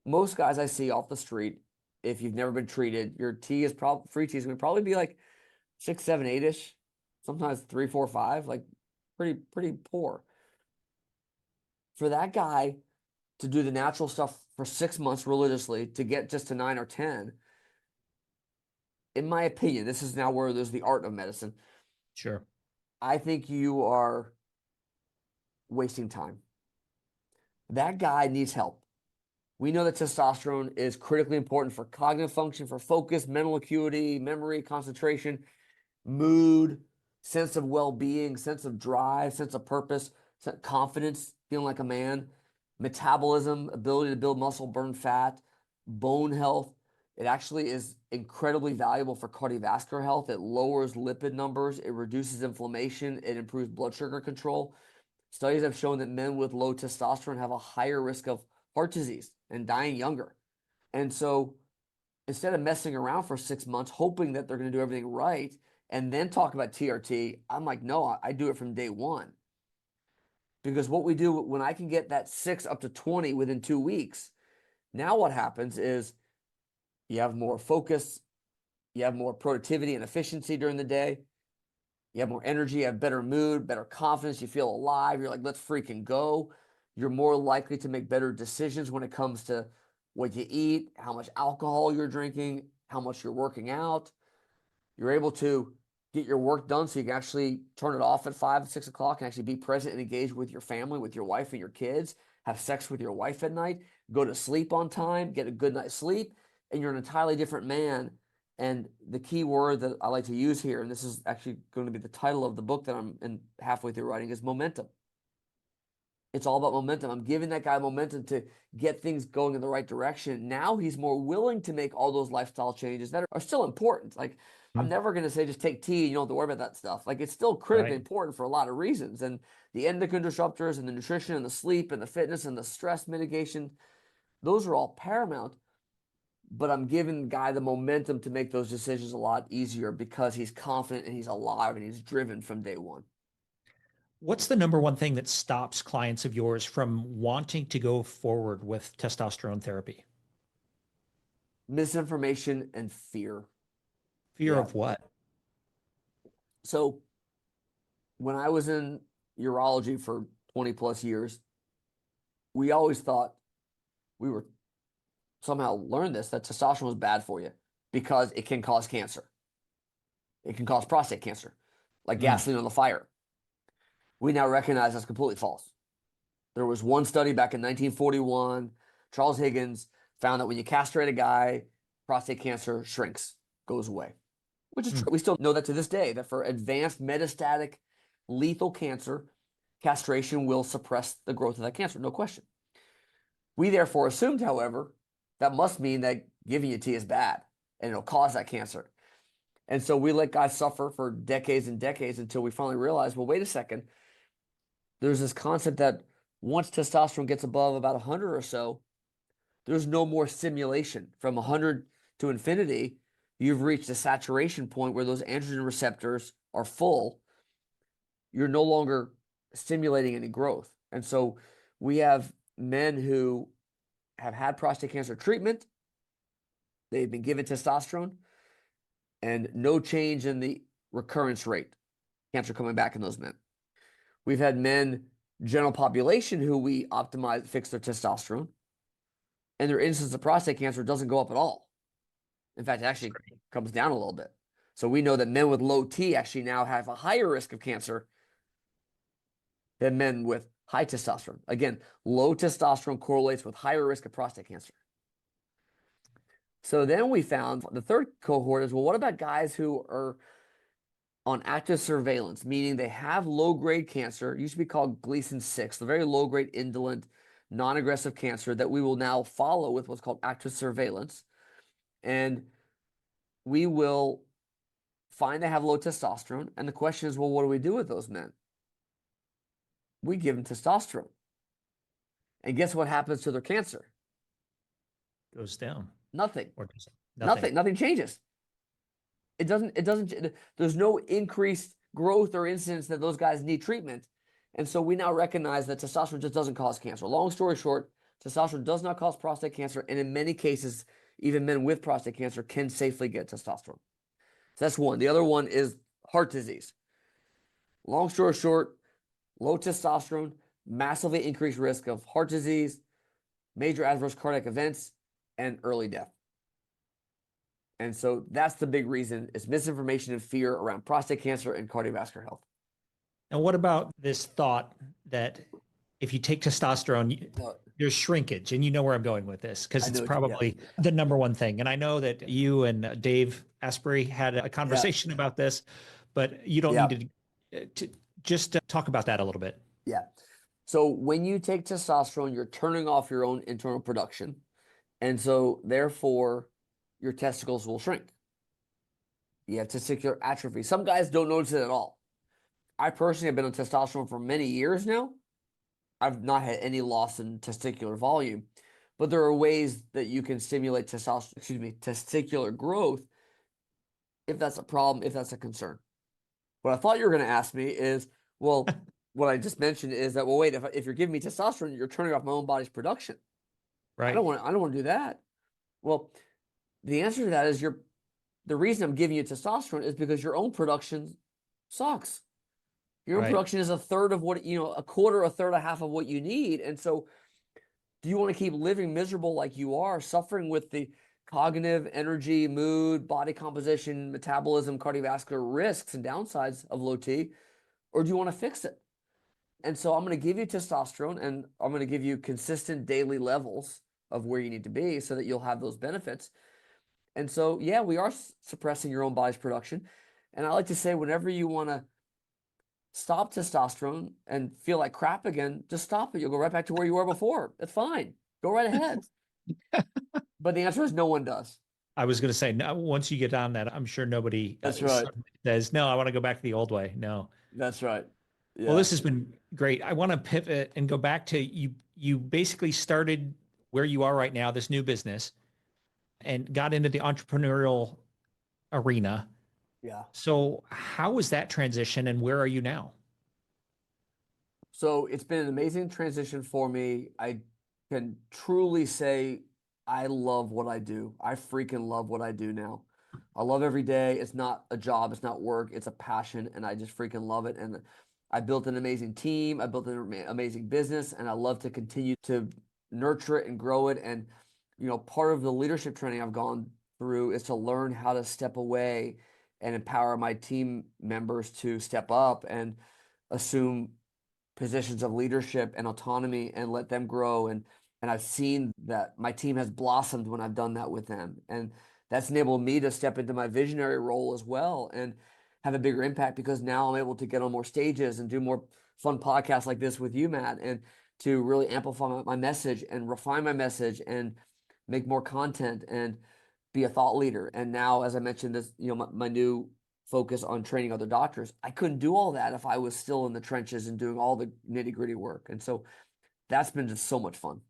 Most guys I see off the street, if you've never been treated, your T is probably free T is going to probably be like 6, 7, 8-ish, sometimes 3, 4, 5, like pretty poor. For that guy to do the natural stuff for 6 months religiously to get just to 9 or 10, in my opinion, this is now where there's the art of medicine. Sure. I think you are wasting time. That guy needs help. We know that testosterone is critically important for cognitive function, for focus, mental acuity, memory, concentration, mood, sense of well-being, sense of drive, sense of purpose, confidence, feeling like a man, metabolism, ability to build muscle, burn fat, bone health. It actually is incredibly valuable for cardiovascular health. It lowers lipid numbers, it reduces inflammation, it improves blood sugar control. Studies have shown that men with low testosterone have a higher risk of heart disease and dying younger. And so instead of messing around for 6 months, hoping that they're going to do everything right and then talk about TRT, I'm like, no, I do it from day one. Because what we do when I can get that 6 up to 20 within 2 weeks, now what happens is you have more focus, you have more productivity and efficiency during the day, you have more energy, you have better mood, better confidence, you feel alive, you're like, let's freaking go. You're more likely to make better decisions when it comes to what you eat, how much alcohol you're drinking, how much you're working out. You're able to get your work done so you can actually turn it off at 5, 6 o'clock and actually be present and engaged with your family, with your wife and your kids, have sex with your wife at night, go to sleep on time, get a good night's sleep, and you're an entirely different man. And the key word that I like to use here, and this is actually going to be the title of the book that I'm halfway through writing, is momentum. It's all about momentum. I'm giving that guy momentum to get things going in the right direction. Now he's more willing to make all those lifestyle changes that are still important. Like, I'm never going to say just take tea and you don't have to worry about that stuff. Like, it's still critically Right. important for a lot of reasons. And the endocrine disruptors and the nutrition and the sleep and the fitness and the stress mitigation, those are all paramount. But I'm giving the guy the momentum to make those decisions a lot easier because he's confident and he's alive and he's driven from day one. What's the number one thing that stops clients of yours from wanting to go forward with testosterone therapy? Misinformation and fear. Fear Yeah. of what? So when I was in urology for 20 plus years, we always thought we were somehow learned this that testosterone was bad for you because it can cause cancer. It can cause prostate cancer, like Mm. gasoline on the fire. We now recognize that's completely false. There was one study back in 1941. Charles Higgins found that when you castrate a guy, prostate cancer shrinks, goes away, which is Mm. true. We still know that to this day, that for advanced metastatic lethal cancer, castration will suppress the growth of that cancer, no question. We therefore assumed, however, that must mean that giving you tea is bad and it'll cause that cancer. And so we let guys suffer for decades and decades until we finally realized, well, wait a second. There's this concept that once testosterone gets above about 100 or so, there's no more stimulation. From 100 to infinity, you've reached a saturation point where those androgen receptors are full. You're no longer stimulating any growth. And so we have men who have had prostate cancer treatment, they've been given testosterone, and no change in the recurrence rate, cancer coming back in those men. We've had men, general population, who we optimize, fix their testosterone, and their incidence of prostate cancer doesn't go up at all. In fact, it actually comes down a little bit. So we know that men with low T actually now have a higher risk of cancer than men with high testosterone. Again, low testosterone correlates with higher risk of prostate cancer. So then we found the third cohort is, well, what about guys who are on active surveillance, meaning they have low-grade cancer, it used to be called Gleason 6, the very low-grade indolent, non-aggressive cancer that we will now follow with what's called active surveillance. And we will find they have low testosterone. And the question is, well, what do we do with those men? We give them testosterone. And guess what happens to their cancer? Goes down. Nothing. Or does it? Nothing. Nothing changes. There's no increased growth or incidence that those guys need treatment. And so we now recognize that testosterone just doesn't cause cancer. Long story short, testosterone does not cause prostate cancer. And in many cases, even men with prostate cancer can safely get testosterone. So that's one. The other one is heart disease. Long story short, low testosterone, massively increased risk of heart disease, major adverse cardiac events, and early death. And so that's the big reason is misinformation and fear around prostate cancer and cardiovascular health. And what about this thought that if you take testosterone, Uh, there's shrinkage, and you know where I'm going with this because I it's know, yeah, probably the number one thing. And I know that you and Dave Asprey had a yeah, conversation about this, but you don't yeah, need to just talk about that a little bit. yeah. So when you take testosterone, you're turning off your own internal production. And so therefore your testicles will shrink. You have testicular atrophy. Some guys don't notice it at all. I personally have been on testosterone for many years now. I've not had any loss in testicular volume, but there are ways that you can stimulate testicular growth if that's a problem, if that's a concern. What I thought you were going to ask me is, well, what I just mentioned is that, well, wait, if you're giving me testosterone, you're turning off my own body's production. Right. I don't want to do that. Well, the answer to that is the reason I'm giving you testosterone is because your own production sucks. Your own Right. production is a third of what, a quarter, a third, a half of what you need. And so do you want to keep living miserable like you are, suffering with the cognitive, energy, mood, body composition, metabolism, cardiovascular risks and downsides of low T? Or do you want to fix it? And so I'm going to give you testosterone and I'm going to give you consistent daily levels of where you need to be so that you'll have those benefits. And so, yeah, we are suppressing your own body's production. And I like to say, whenever you want to stop testosterone and feel like crap again, just stop it. You'll go right back to where you were before. It's fine. Go right ahead. But the answer is no one does. I was going to say, no, once you get on that, I'm sure nobody That's right. suddenly says, no, I want to go back to the old way. No. That's right. Well, Yeah. this has been great. I want to pivot and go back to you. You basically started where you are right now, this new business, and got into the entrepreneurial arena. Yeah. So, how was that transition, and where are you now? So it's been an amazing transition for me. I can truly say I love what I do. I freaking love what I do now. I love every day. It's not a job, it's not work, it's a passion, and I just freaking love it. And I built an amazing team, I built an amazing business, and I love to continue to nurture it and grow it. And, part of the leadership training I've gone through is to learn how to step away and empower my team members to step up and assume positions of leadership and autonomy and let them grow. And I've seen that my team has blossomed when I've done that with them. And that's enabled me to step into my visionary role as well and have a bigger impact because now I'm able to get on more stages and do more fun podcasts like this with you, Matt, and to really amplify my message and refine my message and make more content and be a thought leader. And now, as I mentioned, this, my new focus on training other doctors. I couldn't do all that if I was still in the trenches and doing all the nitty gritty work. And so that's been just so much fun.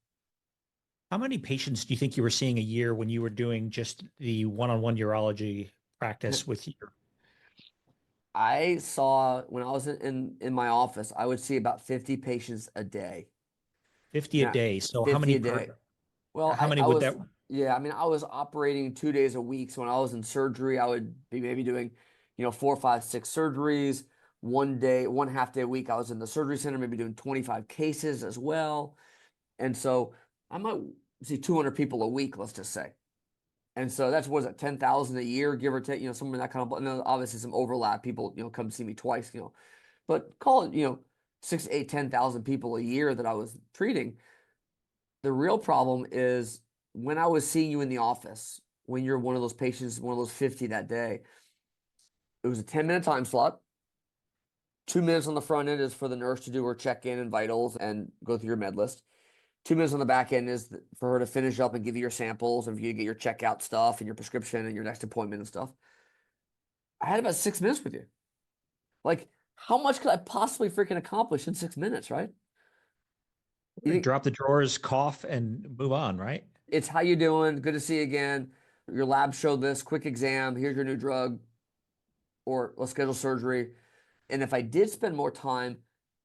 How many patients do you think you were seeing a year when you were doing just the one-on-one urology practice with your I saw when I was in my office, I would see about 50 patients a day. 50 a Now, day? So, 50 a day. Well, how many I would was, that? yeah, I mean, I was operating 2 days a week. So when I was in surgery, I would be maybe doing, 4, 5, 6 surgeries. One day, one half day a week, I was in the surgery center, maybe doing 25 cases as well. And so I might see 200 people a week, let's just say. And so that's, what is it, 10,000 a year, give or take, somewhere in that kind of, and then obviously some overlap. People, come see me twice, but call it, 6, 8, 10,000 people a year that I was treating. The real problem is when I was seeing you in the office, when you're one of those patients, one of those 50 that day, it was a 10-minute time slot. 2 minutes on the front end is for the nurse to do her check-in and vitals and go through your med list. 2 minutes on the back end is for her to finish up and give you your samples and for you to get your checkout stuff and your prescription and your next appointment and stuff. I had about 6 minutes with you. Like, how much could I possibly freaking accomplish in 6 minutes, right? You think Drop the drawers, cough, and move on, right? it's how you doing? Good to see you again. Your lab showed this. Quick exam. Here's your new drug. Or let's schedule surgery. And if I did spend more time,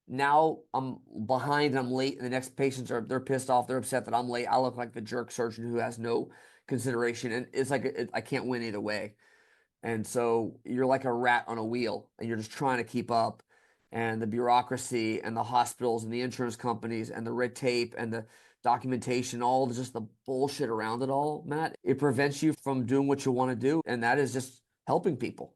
now I'm behind and I'm late, and the next patients they're pissed off, they're upset that I'm late. I look like the jerk surgeon who has no consideration, and it's like I can't win either way. And so you're like a rat on a wheel, and you're just trying to keep up. And the bureaucracy and the hospitals and the insurance companies and the red tape and the documentation, all just the bullshit around it all, Matt, it prevents you from doing what you want to do. And that is just helping people.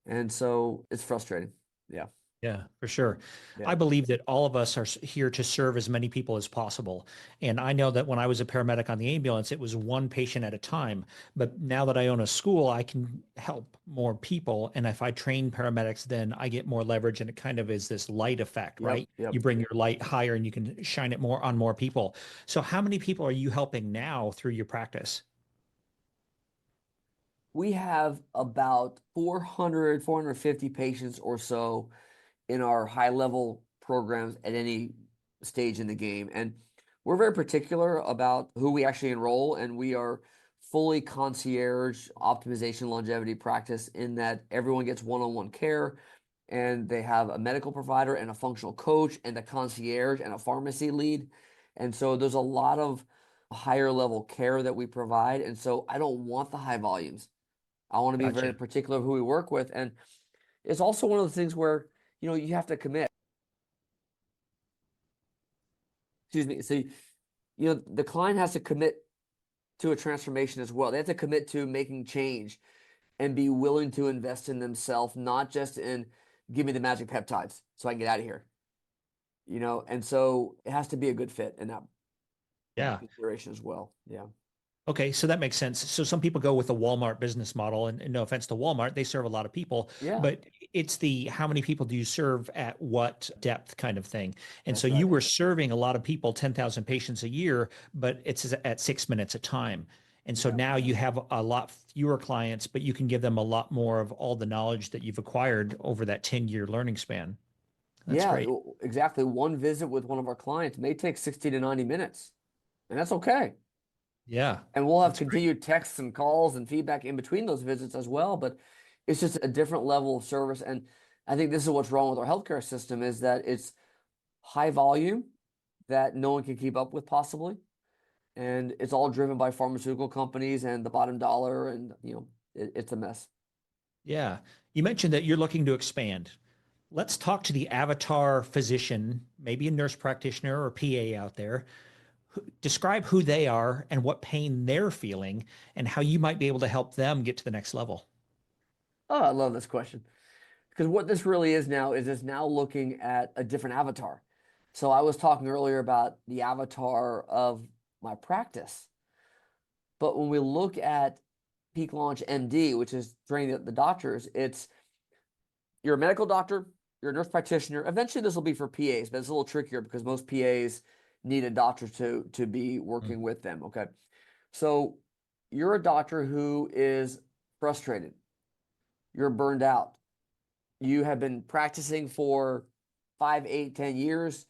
And so it's frustrating. Yeah. Yeah, for sure. Yeah. I believe that all of us are here to serve as many people as possible. And I know that when I was a paramedic on the ambulance, it was one patient at a time. But now that I own a school, I can help more people. And if I train paramedics, then I get more leverage. And it kind of is this light effect, Yep. right? Yep. You bring your light higher and you can shine it more on more people. So, how many people are you helping now through your practice? We have about 400, 450 patients or so in our high level programs at any stage in the game. And we're very particular about who we actually enroll, and we are fully concierge optimization longevity practice in that everyone gets one-on-one care, and they have a medical provider and a functional coach and a concierge and a pharmacy lead. And so there's a lot of higher level care that we provide. And so I don't want the high volumes. I want to be very Gotcha. particular who we work with. And it's also one of the things where, you have to commit. Excuse me. So, the client has to commit to a transformation as well. They have to commit to making change and be willing to invest in themselves, not just in give me the magic peptides so I can get out of here. And so it has to be a good fit in that Yeah. consideration as well. Yeah. Okay, so that makes sense. So some people go with the Walmart business model, and no offense to Walmart, they serve a lot of people, Yeah, but it's the how many people do you serve at what depth kind of thing. And so that's right. you were serving a lot of people, 10,000 patients a year, but it's at 6 minutes a time. And so Yeah. now you have a lot fewer clients, but you can give them a lot more of all the knowledge that you've acquired over that 10-year learning span. That's Yeah, great. exactly. One visit with one of our clients may take 60 to 90 minutes, and that's okay. Yeah, And we'll have that's great. continued texts and calls and feedback in between those visits as well, but it's just a different level of service. And I think this is what's wrong with our healthcare system is that it's high volume that no one can keep up with possibly. And it's all driven by pharmaceutical companies and the bottom dollar, and it's a mess. Yeah. You mentioned that you're looking to expand. Let's talk to the avatar physician, maybe a nurse practitioner or PA out there. Describe who they are and what pain they're feeling and how you might be able to help them get to the next level. Oh, I love this question. Because what this really is now is it's now looking at a different avatar. So I was talking earlier about the avatar of my practice. But when we look at Peak Launch MD, which is training the doctors, it's you're a medical doctor, you're a nurse practitioner. Eventually, this will be for PAs, but it's a little trickier because most PAs need a doctor to be Mm. working with them. Okay. So you're a doctor who is frustrated, you're burned out, you have been practicing for 5, 8, 10 years.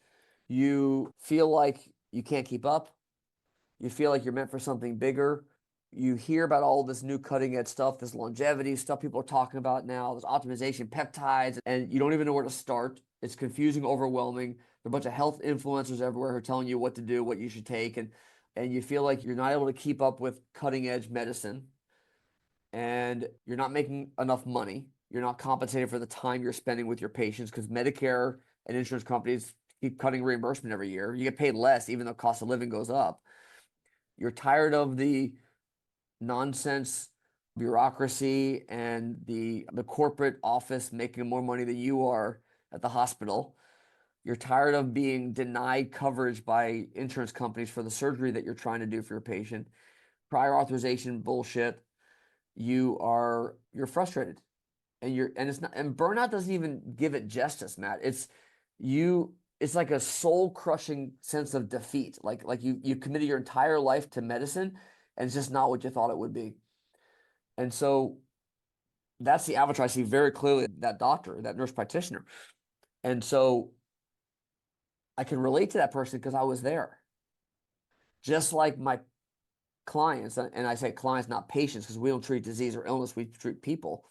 You feel like you can't keep up. You feel like you're meant for something bigger. You hear about all this new cutting edge stuff, this longevity stuff people are talking about now, this optimization, peptides, and you don't even know where to start. It's confusing, overwhelming. There are a bunch of health influencers everywhere who are telling you what to do, what you should take, and you feel like you're not able to keep up with cutting edge medicine, and you're not making enough money. You're not compensated for the time you're spending with your patients because Medicare and insurance companies keep cutting reimbursement every year. You get paid less, even though cost of living goes up. You're tired of the nonsense bureaucracy and the corporate office making more money than you are at the hospital. You're tired of being denied coverage by insurance companies for the surgery that you're trying to do for your patient. Prior authorization bullshit. You're frustrated, and it's not, and burnout doesn't even give it justice, Matt. It's like a soul crushing sense of defeat. Like you committed your entire life to medicine and it's just not what you thought it would be. And so that's the avatar I see very clearly, that doctor, that nurse practitioner. And so I can relate to that person because I was there. Just like my clients, and I say clients, not patients, because we don't treat disease or illness, we treat people.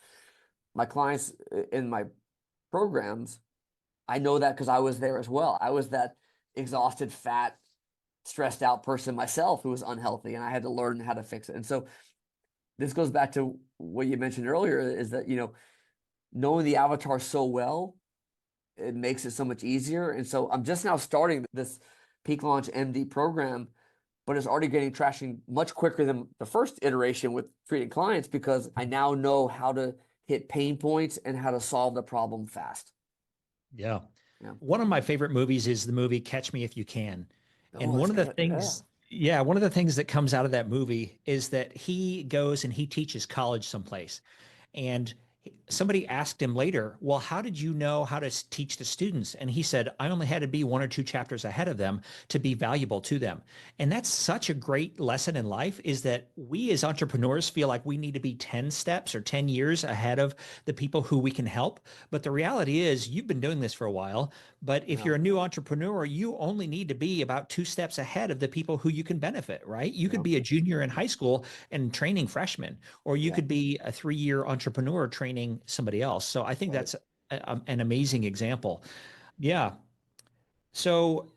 My clients in my programs, I know that because I was there as well. I was that exhausted, fat, stressed out person myself who was unhealthy, and I had to learn how to fix it. And so this goes back to what you mentioned earlier is that, knowing the avatar so well, it makes it so much easier. And so I'm just now starting this Peak Launch MD program, but it's already getting traction much quicker than the first iteration with treating clients because I now know how to hit pain points and how to solve the problem fast. Yeah. Yeah. One of my favorite movies is the movie Catch Me If You Can. And Oh, that's good. Yeah. one of the things that comes out of that movie is that he goes and he teaches college someplace. And somebody asked him later, well, how did you know how to teach the students? And he said, I only had to be one or two chapters ahead of them to be valuable to them. And that's such a great lesson in life, is that we as entrepreneurs feel like we need to be 10 steps or 10 years ahead of the people who we can help. But the reality is, you've been doing this for a while. But if Yeah. you're a new entrepreneur, you only need to be about two steps ahead of the people who you can benefit, right? You could Yeah. be a junior in high school and training freshmen, or you Yeah. could be a 3-year entrepreneur training somebody else. So I think Right. that's an amazing example. Yeah. So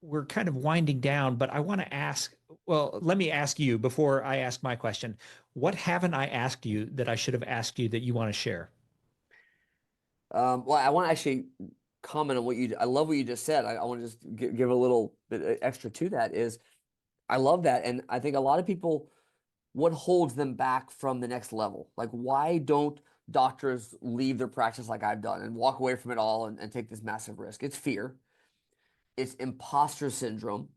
we're kind of winding down, but I want to ask, well, let me ask you before I ask my question. What haven't I asked you that I should have asked you that you want to share? Well, I want to actually comment on what I love what you just said. I want to just give a little bit extra to that is I love that. And I think a lot of people, what holds them back from the next level? Like, why don't doctors leave their practice like I've done and walk away from it all and take this massive risk? It's fear. It's imposter syndrome.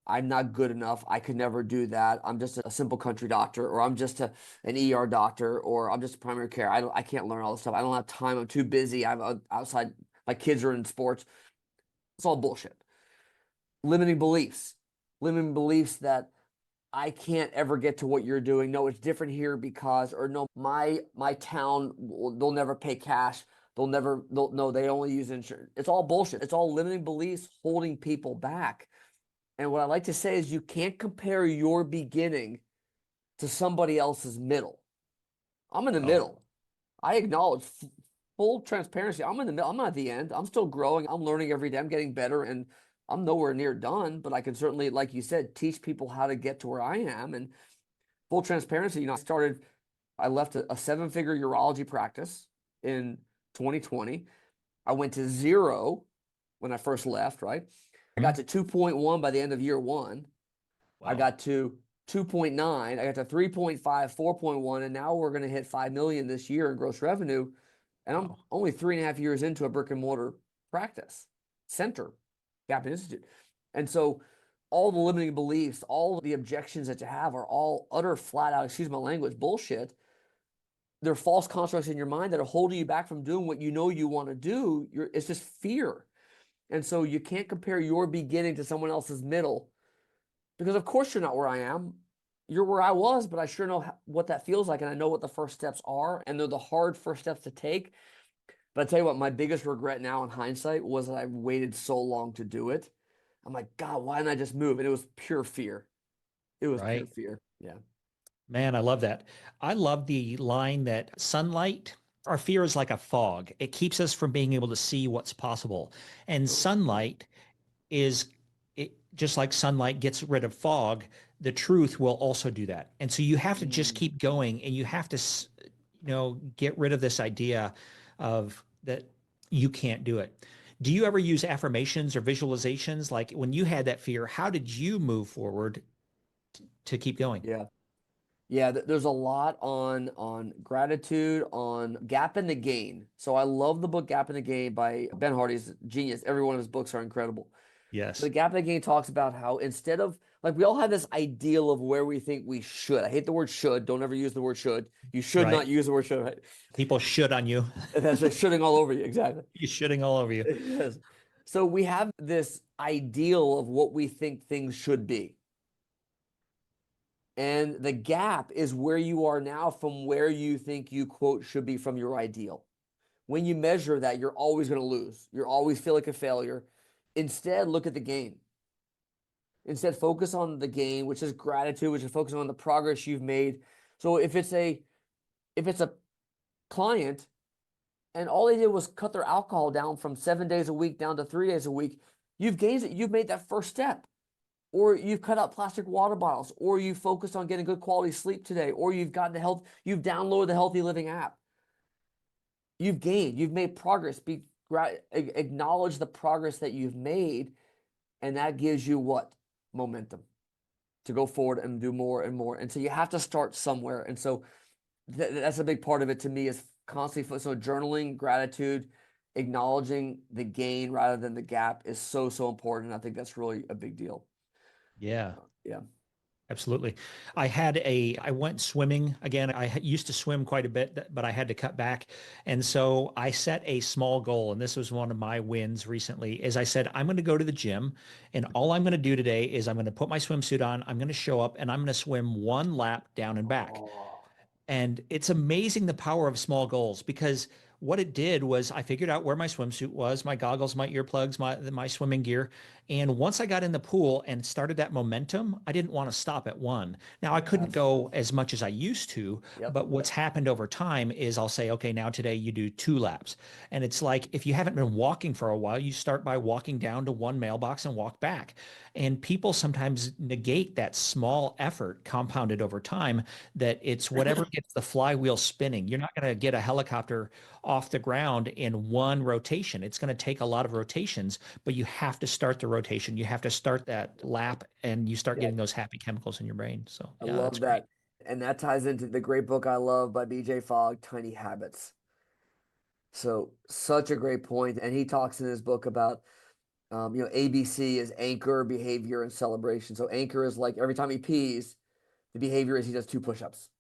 I'm not good enough. I could never do that. I'm just a simple country doctor, or I'm just an ER doctor, or I'm just a primary care. I can't learn all this stuff. I don't have time. I'm too busy. I'm outside. My kids are in sports. It's all bullshit. Limiting beliefs. Limiting beliefs that I can't ever get to what you're doing. No, it's different here because, or no, my town, they'll never pay cash. No, they only use insurance. It's all bullshit. It's all limiting beliefs holding people back. And what I like to say is you can't compare your beginning to somebody else's middle. I'm in the Oh, middle. I acknowledge full transparency. I'm in the middle. I'm not at the end. I'm still growing. I'm learning every day. I'm getting better, and I'm nowhere near done. But I can certainly, like you said, teach people how to get to where I am. And full transparency, I left a seven-figure urology practice in 2020. I went to zero when I first left, right? I got to 2.1 by the end of year one. I wow. got to 2.9. I got to 3.5, 4.1, and now we're going to hit 5 million this year in gross revenue. And I'm Wow. only 3.5 years into a brick and mortar practice center, Gapin Institute. And so all the limiting beliefs, all the objections that you have are all utter flat out, excuse my language, bullshit. They're false constructs in your mind that are holding you back from doing what you know you want to do. It's just fear. And so you can't compare your beginning to someone else's middle, because of course you're not where I am. You're where I was, but I sure know what that feels like, and I know what the first steps are, and they're the hard first steps to take. But I tell you what, my biggest regret now in hindsight was that I waited so long to do it. I'm like, God, why didn't I just move? And it was pure fear. It was pure Right. fear. Yeah. Man, I love that. I love the line that sunlight, our fear is like a fog. It keeps us from being able to see what's possible. And Oh, sunlight is just like sunlight gets rid of fog, the truth will also do that. And so you have to just mm, keep going, and you have to, get rid of this idea of that you can't do it. Do you ever use affirmations or visualizations? Like when you had that fear, how did you move forward to keep going? yeah. Yeah, there's a lot on gratitude, on Gap in the Gain. So I love the book Gap in the Gain by Ben Hardy's genius. Every one of his books are incredible. The Yes. Gap in the Gain talks about how instead of, like, we all have this ideal of where we think we should. I hate the word should. Don't ever use the word should. You should Right. not use the word should. Right? People should on you. That's like shooting all over you. Exactly. You're shitting all over you. Yes. So we have this ideal of what we think things should be. And the gap is where you are now from where you think you, quote, should be from your ideal. When you measure that, you're always going to lose. You always feel like a failure. Instead, look at the gain. Instead, focus on the gain, which is gratitude, which is focusing on the progress you've made. So if it's a client and all they did was cut their alcohol down from 7 days a week down to 3 days a week, you've gained it. You've made that first step. Or you've cut out plastic water bottles, or you focused on getting good quality sleep today, or you've downloaded the Healthy Living app. You've gained, you've made progress. Acknowledge the progress that you've made, and that gives you what? Momentum to go forward and do more and more. And so you have to start somewhere. And so that's a big part of it to me, is constantly, so journaling, gratitude, acknowledging the gain rather than the gap is so, so important. I think that's really a big deal. Yeah. Yeah. Absolutely. I went swimming again. Used to swim quite a bit, but I had to cut back. And so I set a small goal. And this was one of my wins recently, is I said, I'm going to go to the gym and all I'm going to do today is I'm going to put my swimsuit on. I'm going to show up and I'm going to swim one lap down and back. Oh, And it's amazing the power of small goals because what it did was I figured out where my swimsuit was, my goggles, my earplugs, my swimming gear. And once I got in the pool and started that momentum, I didn't want to stop at one. Now I couldn't yes. go as much as I used to, Yep. but what's happened over time is I'll say, okay, now today you do 2 laps. And it's like if you haven't been walking for a while, you start by walking down to one mailbox and walk back. And people sometimes negate that small effort compounded over time, that it's whatever gets the flywheel spinning. You're not going to get a helicopter off the ground in one rotation. It's going to take a lot of rotations, but you have to start the rotation. You have to start that lap and you start Yeah. getting those happy chemicals in your brain. So, I yeah, that's love great. that. And that ties into the great book I love by BJ Fogg, Tiny Habits. So such a great point. And he talks in his book about, ABC is anchor, behavior, and celebration. So anchor is like every time he pees, the behavior is he does 2 push-ups.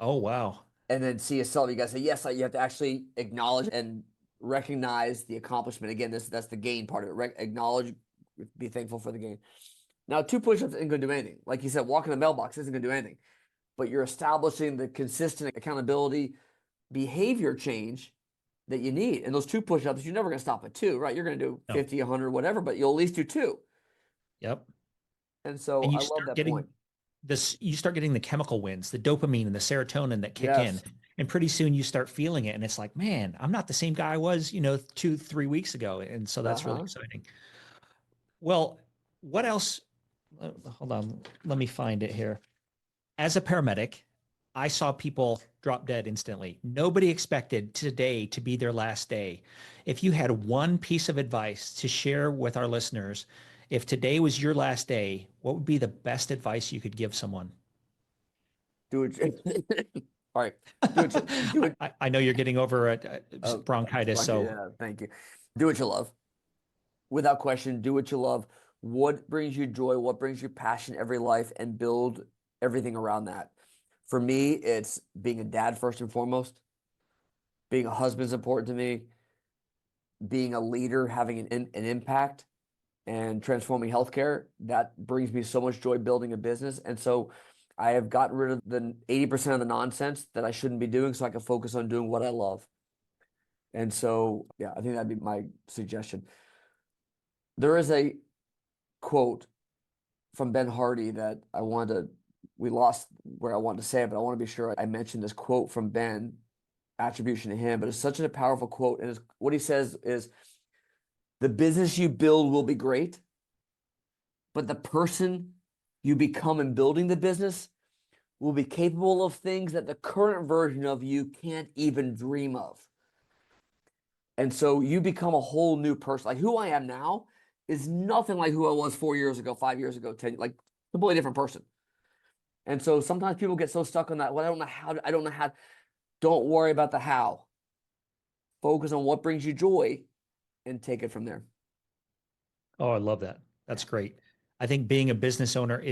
Oh, wow. And then C is celeb. You guys say yes. Like you have to actually acknowledge and recognize the accomplishment. Again, that's the gain part of it. Acknowledge, be thankful for the gain. Now, 2 push-ups isn't going to do anything. Like you said, walking the mailbox isn't going to do anything. But you're establishing the consistent accountability behavior change that you need. And those 2 push-ups, you're never going to stop at two, right? You're going to do No. 50, 100, whatever, but you'll at least do two. Yep. And so And I love that point. you start getting the chemical wins, the dopamine and the serotonin that kick in. Yes. And pretty soon you start feeling it. And it's like, man, I'm not the same guy I was, 2, 3 weeks ago. And so that's really Uh-huh. exciting. Well, what else? Hold on. Let me find it here. As a paramedic, I saw people drop dead instantly. Nobody expected today to be their last day. If you had one piece of advice to share with our listeners, if today was your last day, what would be the best advice you could give someone? Do it. All right. Do it. Do it. I know you're getting over Oh, bronchitis, so yeah, thank you. Do what you love. Without question, do what you love. What brings you joy? What brings you passion every life and build everything around that. For me, it's being a dad first and foremost. Being a husband is important to me. Being a leader, having an impact and transforming healthcare, that brings me so much joy building a business. And so I have gotten rid of the 80% of the nonsense that I shouldn't be doing so I can focus on doing what I love. And so, yeah, I think that'd be my suggestion. There is a quote from Ben Hardy that we lost where I wanted to say it, but I want to be sure I mentioned this quote from Ben, attribution to him, but it's such a powerful quote. And what he says is, the business you build will be great, but the person you become in building the business will be capable of things that the current version of you can't even dream of. And so you become a whole new person. Like who I am now is nothing like who I was 4 years ago, 5 years ago, 10, like completely different person. And so sometimes people get so stuck on that. Well, I don't know how. Don't worry about the how. Focus on what brings you joy and take it from there. oh, I love that. Yeah. That's great. I think being a business owner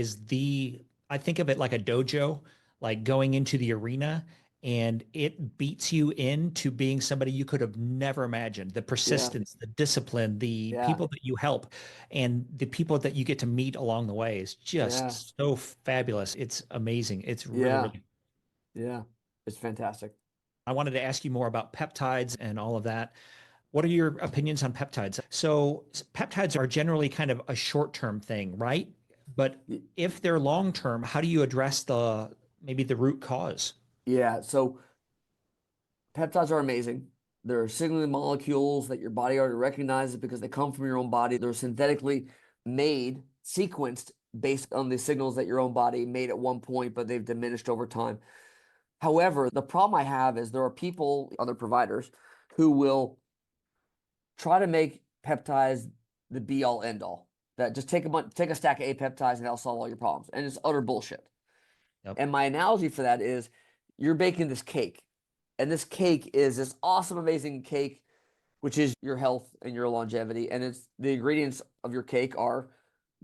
I think of it like a dojo, like going into the arena and it beats you into being somebody you could have never imagined. The Yeah. persistence, the discipline, the Yeah. people that you help, and the people that you get to meet along the way is Yeah. just so fabulous. It's amazing. It's really, Yeah. really. Yeah. It's fantastic. I wanted to ask you more about peptides and all of that. What are your opinions on peptides? So peptides are generally kind of a short-term thing, right? But if they're long-term, how do you address maybe the root cause? Yeah. So peptides are amazing. They're signaling molecules that your body already recognizes because they come from your own body. They're synthetically made, sequenced based on the signals that your own body made at one point, but they've diminished over time. However, the problem I have is there are people, other providers, who will try to make peptides the be all end all. That just take a stack of A peptides and that'll solve all your problems. And it's utter bullshit. Yep. And my analogy for that is you're baking this cake. And this cake is this awesome, amazing cake, which is your health and your longevity. And it's the ingredients of your cake are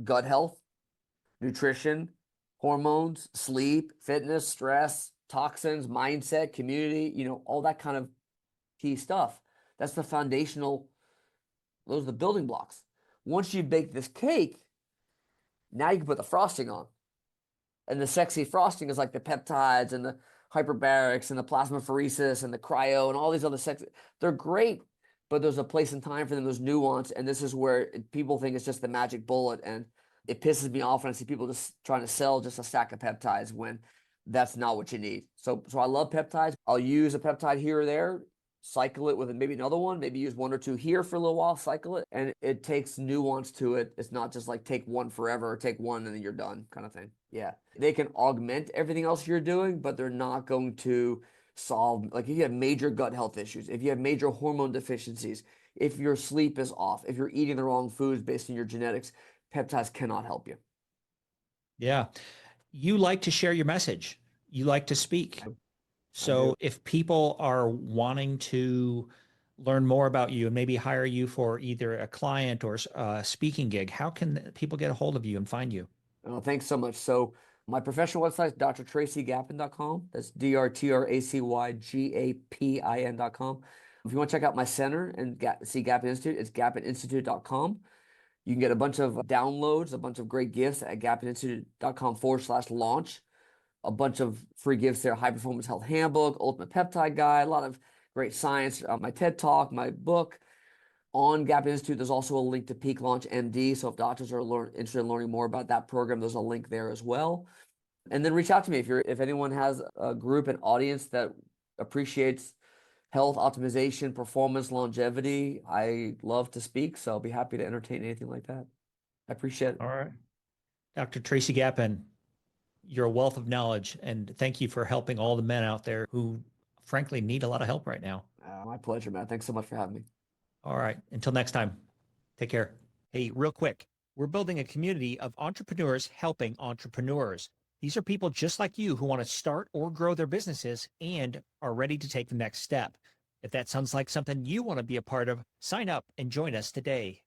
gut health, nutrition, hormones, sleep, fitness, stress, toxins, mindset, community, all that kind of key stuff. That's the foundational, those are the building blocks. Once you bake this cake, now you can put the frosting on. And the sexy frosting is like the peptides and the hyperbarics and the plasmapheresis and the cryo and all these other sexy. They're great, but there's a place and time for them. There's nuance, and this is where people think it's just the magic bullet, and it pisses me off when I see people just trying to sell just a stack of peptides when that's not what you need. So I love peptides. I'll use a peptide here or there, cycle it with maybe another one, maybe use one or two here for a little while, cycle it, and it takes nuance to it. It's not just like take one forever or take one and then you're done kind of thing. Yeah, they can augment everything else you're doing, but they're not going to solve, like if you have major gut health issues, if you have major hormone deficiencies, if your sleep is off, if you're eating the wrong foods based on your genetics, peptides cannot help you. Yeah. You like to share your message. You like to speak. So if people are wanting to learn more about you and maybe hire you for either a client or a speaking gig, how can people get a hold of you and find you? Oh, thanks so much. So my professional website is drtracygapin.com. That's drtracygapin.com. If you want to check out my center and see Gapin Institute, it's gapininstitute.com. You can get a bunch of downloads, a bunch of great gifts at gapininstitute.com/launch. A bunch of free gifts there: High Performance Health Handbook, Ultimate Peptide Guide, a lot of great science, my TED Talk, my book. On Gapin Institute, there's also a link to Peak Launch MD. So if doctors are interested in learning more about that program, there's a link there as well. And then reach out to me if anyone has a group and audience that appreciates health optimization, performance, longevity. I love to speak, so I'll be happy to entertain anything like that. I appreciate it. All right. Dr. Tracy Gapin, you're a wealth of knowledge, and thank you for helping all the men out there who frankly need a lot of help right now. My pleasure, Matt. Thanks so much for having me. All right. Until next time, take care. Hey, real quick, we're building a community of entrepreneurs helping entrepreneurs. These are people just like you who want to start or grow their businesses and are ready to take the next step. If that sounds like something you want to be a part of, sign up and join us today.